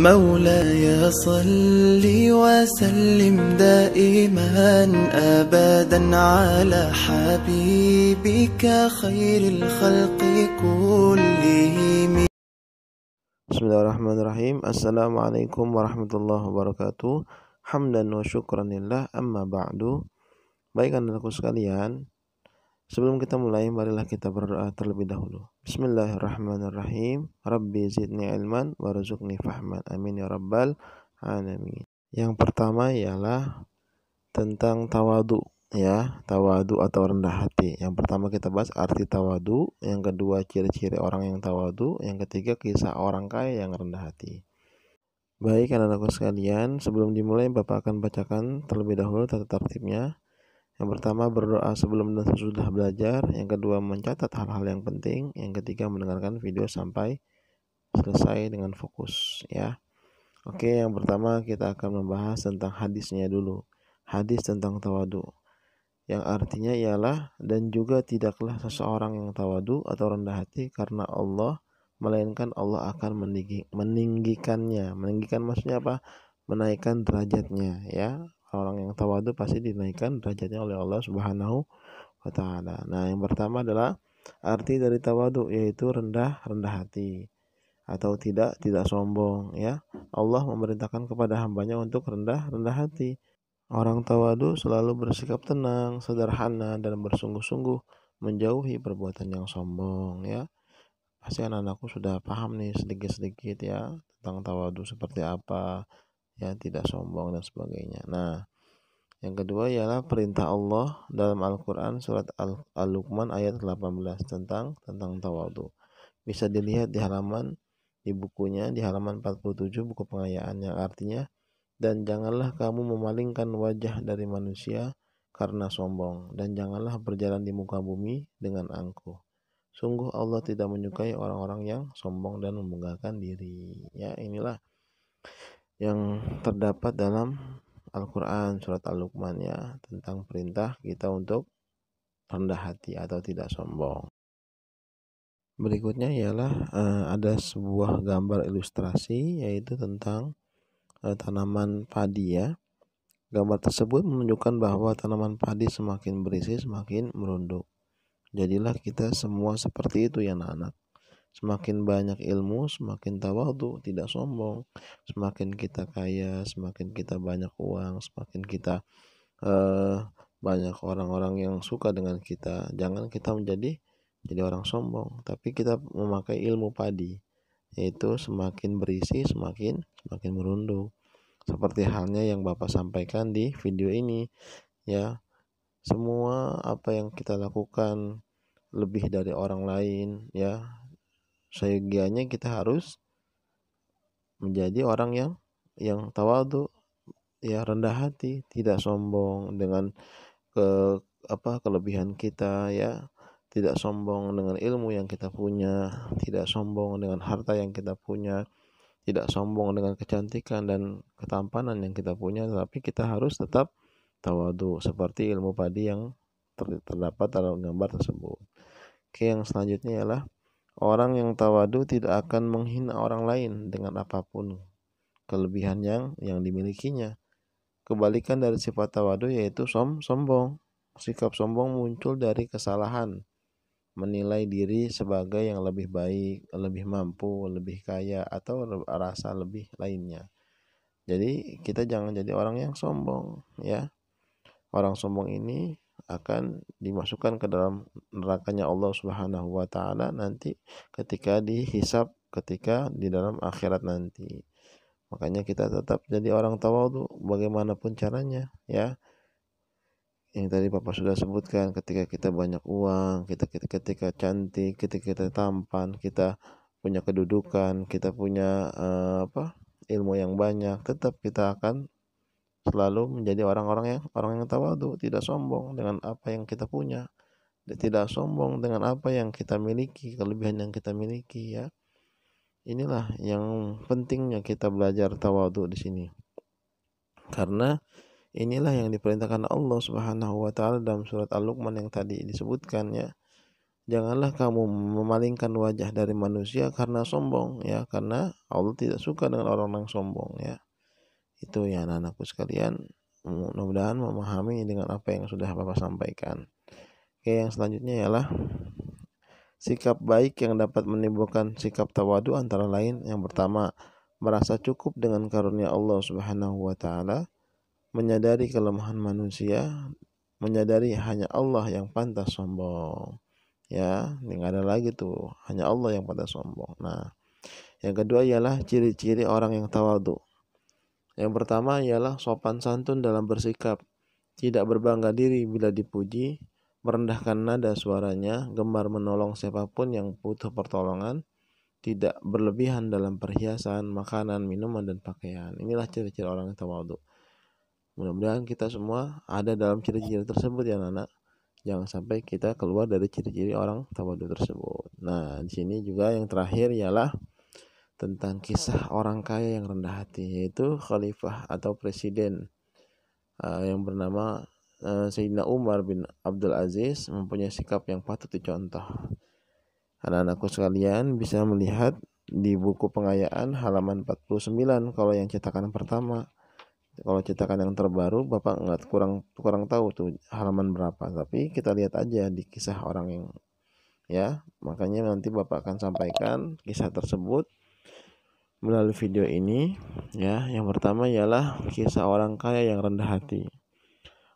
مولاي صل وسلم دائما أبدا على حبيبك خير الخلق كلهم. Bismillahirrahmanirrahim. Assalamualaikum warahmatullahi wabarakatuh. Hamdan wa syukran lillah, amma ba'du. Baik anak-anakku sekalian, sebelum kita mulai, marilah kita berdoa terlebih dahulu. Bismillahirrahmanirrahim. Rabbi zidni ilman warzuqni fahman. Amin ya rabbal alamin. Yang pertama ialah tentang tawadu, ya, tawadu atau rendah hati. Yang pertama kita bahas arti tawadu, yang kedua ciri-ciri orang yang tawadu, yang ketiga kisah orang kaya yang rendah hati. Baik anak-anakku sekalian, sebelum dimulai Bapak akan bacakan terlebih dahulu tata tertibnya. Yang pertama berdoa sebelum dan sesudah belajar, yang kedua mencatat hal-hal yang penting, yang ketiga mendengarkan video sampai selesai dengan fokus, ya. Oke, yang pertama kita akan membahas tentang hadisnya dulu. Hadis tentang tawadu, yang artinya ialah, dan juga tidaklah seseorang yang tawadu atau rendah hati karena Allah, melainkan Allah akan meninggikannya. Meninggikan maksudnya apa? Menaikkan derajatnya, ya. Orang yang tawadu pasti dinaikkan derajatnya oleh Allah Subhanahu wa taala. Nah, yang pertama adalah arti dari tawadu, yaitu rendah hati atau tidak sombong, ya. Allah memerintahkan kepada hambanya untuk rendah hati. Orang tawadu selalu bersikap tenang, sederhana, dan bersungguh-sungguh menjauhi perbuatan yang sombong, ya. Pasti anak-anakku sudah paham nih sedikit-sedikit, ya, tentang tawadu seperti apa, ya, tidak sombong dan sebagainya. Nah, yang kedua ialah perintah Allah dalam Al-Quran surat Al-Luqman ayat 18 tentang tawadu. Bisa dilihat di bukunya di halaman 47 buku pengayaan, yang artinya, dan janganlah kamu memalingkan wajah dari manusia karena sombong, dan janganlah berjalan di muka bumi dengan angkuh. Sungguh Allah tidak menyukai orang-orang yang sombong dan membanggakan diri. Ya, inilah yang terdapat dalam Al-Quran surat Al-Luqman, ya, tentang perintah kita untuk rendah hati atau tidak sombong. Berikutnya ialah ada sebuah gambar ilustrasi, yaitu tentang tanaman padi, ya. Gambar tersebut menunjukkan bahwa tanaman padi semakin berisi semakin merunduk. Jadilah kita semua seperti itu, ya anak-anak. Semakin banyak ilmu, semakin tawadu, tidak sombong. Semakin kita kaya, semakin kita banyak uang, semakin kita banyak orang-orang yang suka dengan kita. Jangan kita jadi orang sombong, tapi kita memakai ilmu padi, yaitu semakin berisi semakin merunduk. Seperti halnya yang Bapak sampaikan di video ini, ya. Semua apa yang kita lakukan lebih dari orang lain, ya, seyogianya kita harus menjadi orang yang tawadu, ya, rendah hati, tidak sombong dengan kelebihan kita, ya. Tidak sombong dengan ilmu yang kita punya, tidak sombong dengan harta yang kita punya, tidak sombong dengan kecantikan dan ketampanan yang kita punya, tetapi kita harus tetap tawadu seperti ilmu padi yang terdapat dalam gambar tersebut. Oke, yang selanjutnya ialah orang yang tawadu tidak akan menghina orang lain dengan apapun kelebihan yang dimilikinya. Kebalikan dari sifat tawadu yaitu sombong. Sikap sombong muncul dari kesalahan, menilai diri sebagai yang lebih baik, lebih mampu, lebih kaya, atau rasa lebih lainnya. Jadi kita jangan jadi orang yang sombong, ya. Orang sombong ini akan dimasukkan ke dalam nerakanya Allah Subhanahu wa taala nanti ketika dihisab, ketika di dalam akhirat nanti. Makanya kita tetap jadi orang tawadu bagaimanapun caranya, ya. Yang tadi Bapak sudah sebutkan, ketika kita banyak uang, ketika cantik, ketika kita tampan, kita punya kedudukan, kita punya ilmu yang banyak, tetap kita akan selalu menjadi orang yang tawadu, tidak sombong dengan apa yang kita punya, tidak sombong dengan apa yang kita miliki, kelebihan yang kita miliki, ya. Inilah yang pentingnya kita belajar tawadu di sini. Karena inilah yang diperintahkan Allah Subhanahu wa taala dalam surat Al-Luqman yang tadi disebutkan, ya. janganlah kamu memalingkan wajah dari manusia karena sombong ya, karena Allah tidak suka dengan orang-orang sombong ya. Itu ya anak-anakku sekalian, mudah-mudahan memahami dengan apa yang sudah Bapak sampaikan. Oke, yang selanjutnya ialah sikap baik yang dapat menimbulkan sikap tawadu antara lain yang pertama, merasa cukup dengan karunia Allah Subhanahu wa taala, menyadari kelemahan manusia, menyadari hanya Allah yang pantas sombong. Ya, enggak ada lagi tuh, hanya Allah yang pantas sombong. Nah, yang kedua ialah ciri-ciri orang yang tawadu. Yang pertama ialah sopan santun dalam bersikap, tidak berbangga diri bila dipuji, merendahkan nada suaranya, gemar menolong siapapun yang butuh pertolongan, tidak berlebihan dalam perhiasan, makanan, minuman, dan pakaian. Inilah ciri-ciri orang yang tawadhu. Mudah-mudahan kita semua ada dalam ciri-ciri tersebut ya anak. Jangan sampai kita keluar dari ciri-ciri orang tawadhu tersebut. Nah, di sini juga yang terakhir ialah tentang kisah orang kaya yang rendah hati, yaitu khalifah atau presiden yang bernama Sayyidina Umar bin Abdul Aziz mempunyai sikap yang patut dicontoh. Anak-anakku sekalian bisa melihat di buku pengayaan halaman 49 kalau yang cetakan pertama. Kalau cetakan yang terbaru Bapak nggak kurang tahu tuh halaman berapa, tapi kita lihat aja di kisah orang yang ya, makanya nanti Bapak akan sampaikan kisah tersebut melalui video ini ya. Yang pertama ialah kisah orang kaya yang rendah hati.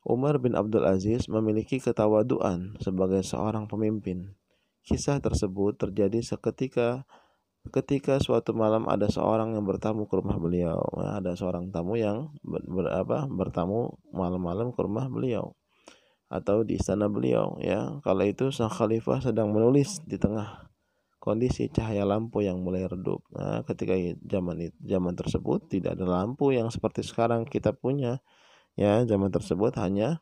Umar bin Abdul Aziz memiliki ketawaduan sebagai seorang pemimpin. Kisah tersebut terjadi ketika suatu malam ada seorang yang bertamu ke rumah beliau. Nah, ada seorang tamu yang bertamu malam-malam ke rumah beliau atau di istana beliau ya. Kala itu sang khalifah sedang menulis di tengah kondisi cahaya lampu yang mulai redup. Nah, ketika zaman tersebut tidak ada lampu yang seperti sekarang kita punya. Ya, zaman tersebut hanya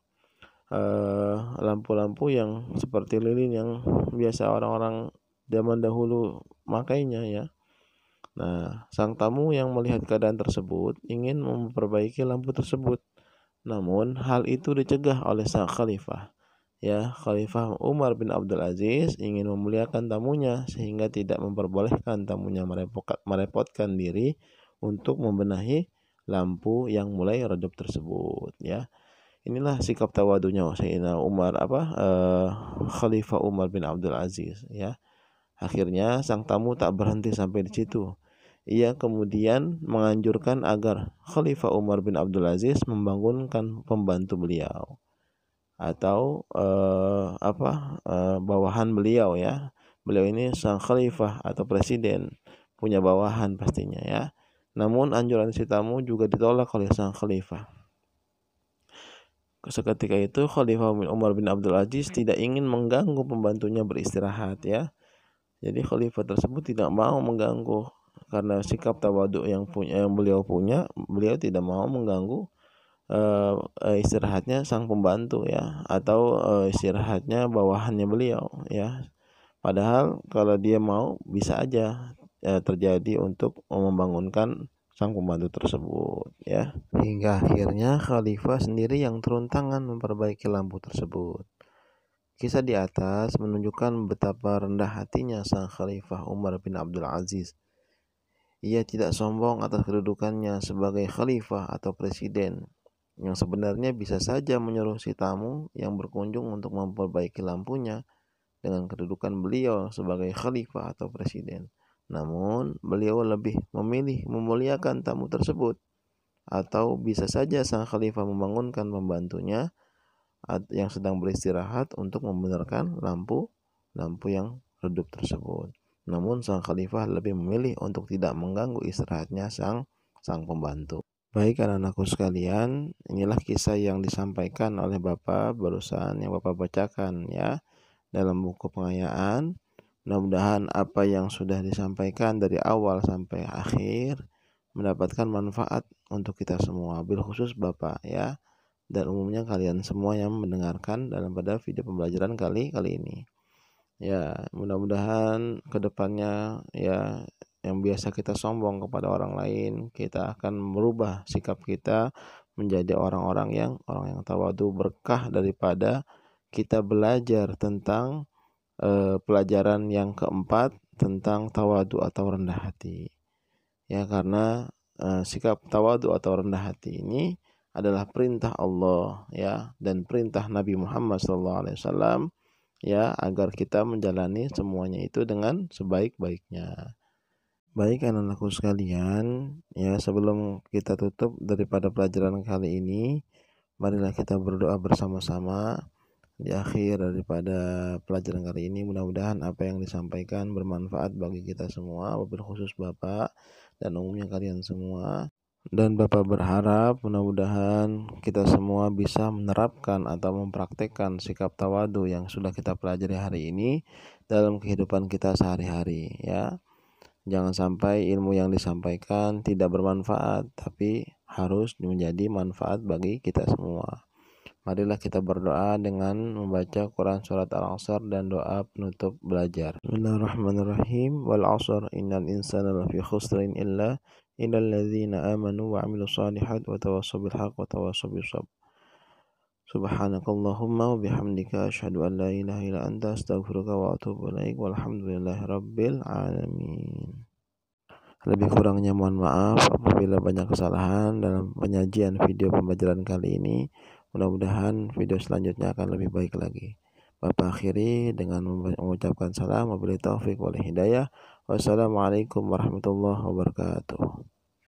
lampu-lampu yang seperti lilin yang biasa orang-orang zaman dahulu makainya ya. Nah, sang tamu yang melihat keadaan tersebut ingin memperbaiki lampu tersebut. Namun, hal itu dicegah oleh sang khalifah. Ya, Khalifah Umar bin Abdul Aziz ingin memuliakan tamunya sehingga tidak memperbolehkan tamunya merepotkan diri untuk membenahi lampu yang mulai redup tersebut ya. Inilah sikap tawadunya Sayyidina Umar Khalifah Umar bin Abdul Aziz ya. Akhirnya sang tamu tak berhenti sampai di situ. Ia kemudian menganjurkan agar Khalifah Umar bin Abdul Aziz membangunkan pembantu beliau atau bawahan beliau ya. Beliau ini sang khalifah atau presiden, punya bawahan pastinya ya. Namun anjuran si tamu juga ditolak oleh sang khalifah. Seketika itu Khalifah Umar bin Abdul Aziz tidak ingin mengganggu pembantunya beristirahat ya. Jadi khalifah tersebut tidak mau mengganggu karena sikap tawadhu yang beliau punya, beliau tidak mau mengganggu istirahatnya sang pembantu ya, atau istirahatnya bawahannya beliau ya. Padahal kalau dia mau bisa aja terjadi untuk membangunkan sang pembantu tersebut ya. Hingga akhirnya khalifah sendiri yang turun tangan memperbaiki lampu tersebut. Kisah di atas menunjukkan betapa rendah hatinya sang khalifah Umar bin Abdul Aziz. Ia tidak sombong atas kedudukannya sebagai khalifah atau presiden, yang sebenarnya bisa saja menyuruh si tamu yang berkunjung untuk memperbaiki lampunya dengan kedudukan beliau sebagai khalifah atau presiden. Namun, beliau lebih memilih memuliakan tamu tersebut. Atau bisa saja sang khalifah membangunkan pembantunya yang sedang beristirahat untuk membenarkan lampu yang redup tersebut. Namun, sang khalifah lebih memilih untuk tidak mengganggu istirahatnya sang pembantu. Baik anak-anakku sekalian, inilah kisah yang disampaikan oleh Bapak barusan yang Bapak bacakan ya dalam buku pengayaan. Mudah-mudahan apa yang sudah disampaikan dari awal sampai akhir mendapatkan manfaat untuk kita semua, bil khusus Bapak ya, dan umumnya kalian semua yang mendengarkan pada video pembelajaran kali ini. Ya, mudah-mudahan kedepannya ya, yang biasa kita sombong kepada orang lain, kita akan merubah sikap kita menjadi orang yang tawadhu, berkah daripada kita belajar tentang pelajaran yang keempat tentang tawadu atau rendah hati. Ya, karena sikap tawadu atau rendah hati ini adalah perintah Allah ya, dan perintah Nabi Muhammad SAW ya, agar kita menjalani semuanya itu dengan sebaik-baiknya. Baik anak-anakku sekalian, ya sebelum kita tutup daripada pelajaran kali ini, marilah kita berdoa bersama-sama di akhir daripada pelajaran kali ini. Mudah-mudahan apa yang disampaikan bermanfaat bagi kita semua, wabil khusus Bapak dan umumnya kalian semua. Dan Bapak berharap mudah-mudahan kita semua bisa menerapkan atau mempraktekkan sikap tawadu yang sudah kita pelajari hari ini dalam kehidupan kita sehari-hari ya. Jangan sampai ilmu yang disampaikan tidak bermanfaat, tapi harus menjadi manfaat bagi kita semua. Marilah kita berdoa dengan membaca Quran surat Al-Asr dan doa penutup belajar. Bismillahirrahmanirrahim. Wal 'asr innal insana lafi khusrin illal ladzina amanu wa 'amilus shalihat wa tawassaw bil haqq wa tawassaw bis sabr. Subhanakallahumma wa bihamdika asyhadu an la ilaha illa anta astaghfiruka wa atubu ilaik. Walhamdulillahirabbil alamin. Lebih kurangnya mohon maaf apabila banyak kesalahan dalam penyajian video pembelajaran kali ini. Mudah-mudahan video selanjutnya akan lebih baik lagi. Bapak akhiri dengan mengucapkan salam wabillahi taufik wal hidayah. Wassalamualaikum warahmatullahi wabarakatuh.